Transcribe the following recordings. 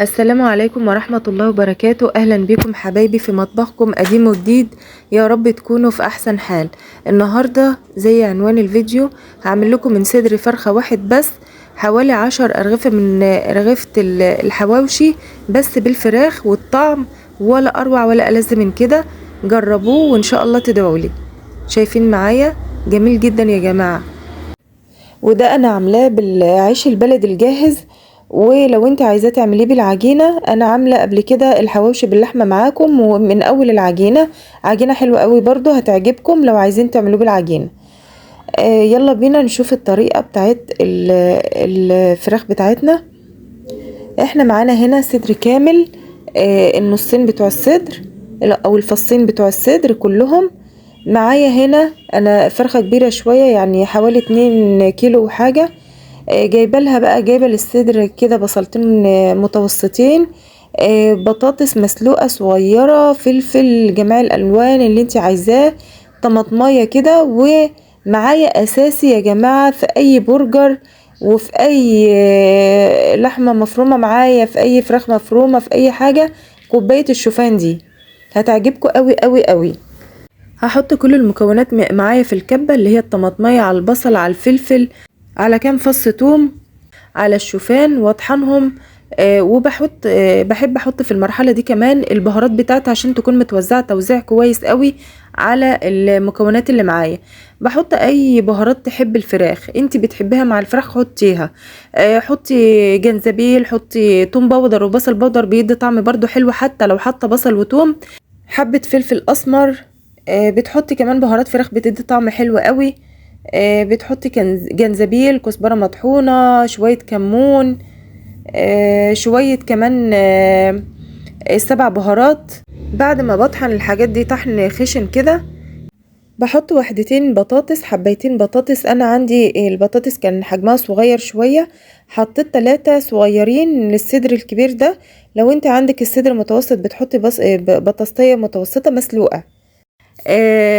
السلام عليكم ورحمة الله وبركاته. أهلا بكم حبايبي في مطبخكم قديم وجديد، يا رب تكونوا في أحسن حال. النهاردة زي عنوان الفيديو هعمل لكم من صدر فرخة واحد بس حوالي 10 أرغفة من رغيفة الحواوشي بس بالفراخ، والطعم ولا أروع ولا ألذ من كده. جربوه وإن شاء الله تدعولي. شايفين معايا جميل جدا يا جماعة، وده أنا عاملاه بالعيش البلد الجاهز. ولو انت عايزاه تعمليه بالعجينه، انا عامله قبل كده الحواوشي باللحمه معاكم ومن اول العجينه. عجينه حلوه قوي برضو هتعجبكم لو عايزين تعملوه بالعجينه. يلا بينا نشوف الطريقه بتاعت الفراخ بتاعتنا. احنا معانا هنا صدر كامل، النصين بتوع الصدر او الفصين بتوع الصدر كلهم معايا. هنا انا فرخه كبيره شويه، يعني حوالي 2 كيلو وحاجه. جايبه لها بقى، جايبه للصدر كده بصلتين متوسطين، بطاطس مسلوقه صغيره، فلفل جميع الالوان اللي انت عايزاه، طماطمايه كده. ومعايا اساسي يا جماعه في اي برجر وفي اي لحمه مفرومه معايا، في اي فراخ مفرومه، في اي حاجه، كوبايه الشوفان دي هتعجبكم قوي قوي قوي. هحط كل المكونات معايا في الكبه، اللي هي الطماطمايه على البصل على الفلفل على كام فص توم على الشوفان، واطحنهم. وبحط بحب احط في المرحله دي كمان البهارات بتاعتها عشان تكون متوزعه توزيع كويس قوي على المكونات اللي معايا. بحط اي بهارات تحب الفراخ، انت بتحبها مع الفراخ حطيها. حطي جنزبيل، حطي توم باودر وبصل باودر بيدي طعم برضو حلو، حتى لو حاطه بصل وتوم. حبه فلفل اسمر. بتحطي كمان بهارات فراخ بتدي طعم حلو قوي. بتحطي جنزبيل، كزبرة مطحونة، شوية كمون، شوية كمان 7 بهارات. بعد ما بطحن الحاجات دي طحن خشن كده، بحط وحدتين بطاطس، حبيتين بطاطس. انا عندي البطاطس كان حجمها صغير شوية، حطيت 3 صغيرين للصدر الكبير ده. لو انت عندك الصدر متوسط بتحطي بطاطسية متوسطة مسلوقة.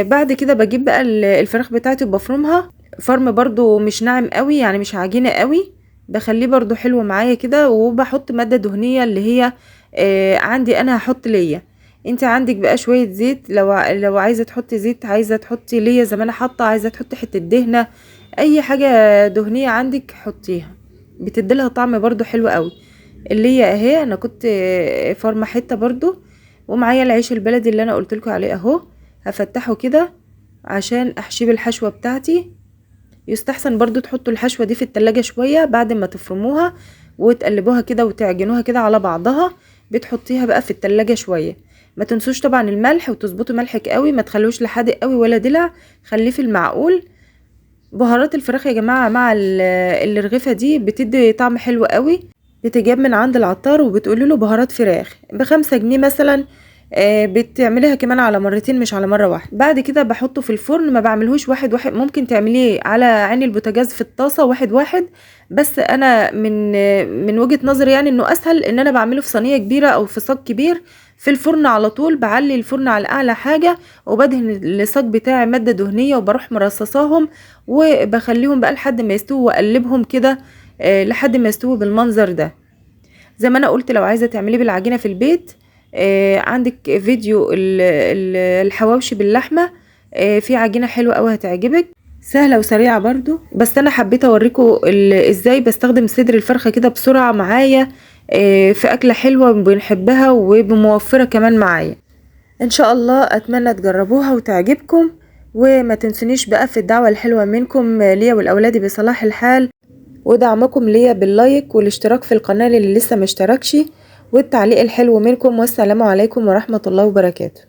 بعد كده بجيب بقى الفراخ بتاعتي وبفرمها فرم برضو مش ناعم قوي، يعني مش عجينة قوي، بخليه برضو حلو معايا كده. وبحط مادة دهنية اللي هي عندي انا هحط ليا. انت عندك بقى شوية زيت، لو عايزة تحطي زيت، عايزة تحطي ليا زي ما انا حاطة، عايزة تحطي حتة دهنة، اي حاجة دهنية عندك حطيها، بتديلها طعم برضو حلو قوي. الليا اهي انا كنت فرمة حتة برضو. ومعايا العيش البلدي اللي انا قلتلكوا عليه اهو، هفتحه كده عشان احشيه بالحشوة بتاعتي. يستحسن برضو تحطوا الحشوة دي في التلاجة شوية بعد ما تفرموها وتقلبوها كده وتعجنوها كده على بعضها، بتحطيها بقى في التلاجة شوية. ما تنسوش طبعا الملح، وتظبطوا ملحك قوي، ما تخلوش لا حادق قوي ولا دلع، خليه في المعقول. بهارات الفراخ يا جماعة مع الرغيفة دي بتدي طعم حلو قوي. بتجاب من عند العطار وبتقولي له بهارات فراخ ب5 جنيه مثلا. بتعمليها كمان على مرتين مش على مرة واحدة. بعد كده بحطه في الفرن، ما بعملهوش واحد واحد، ممكن تعمليه على عين البوتاجاز في الطاسة واحد واحد، بس انا من وجهة نظري يعني انه اسهل ان انا بعمله في صينية كبيرة او في صاج كبير في الفرن على طول. بعلي الفرن على اعلى حاجة وبدهن الصاج بتاعي مادة دهنية وبروح مرصصاهم وبخليهم بقى لحد ما يستووا واقلبهم كده لحد ما يستووا بالمنظر ده. زي ما انا قلت لو عايزة تعمليه بالعجينة في البيت، عندك فيديو الحواوشي باللحمة، في عجينة حلوة قوي هتعجبك، سهلة وسريعة برضو. بس انا حبيت اوريكم ازاي بستخدم صدر الفرخة كده بسرعة معايا في اكلة حلوة بنحبها وبموفرة كمان معايا. ان شاء الله اتمنى تجربوها وتعجبكم. وما تنسونيش بقى في الدعوة الحلوة منكم ليا ولأولادي بصلاح الحال، ودعمكم ليا باللايك والاشتراك في القناة اللي لسه مشتركش، والتعليق الحلو منكم. والسلام عليكم ورحمة الله وبركاته.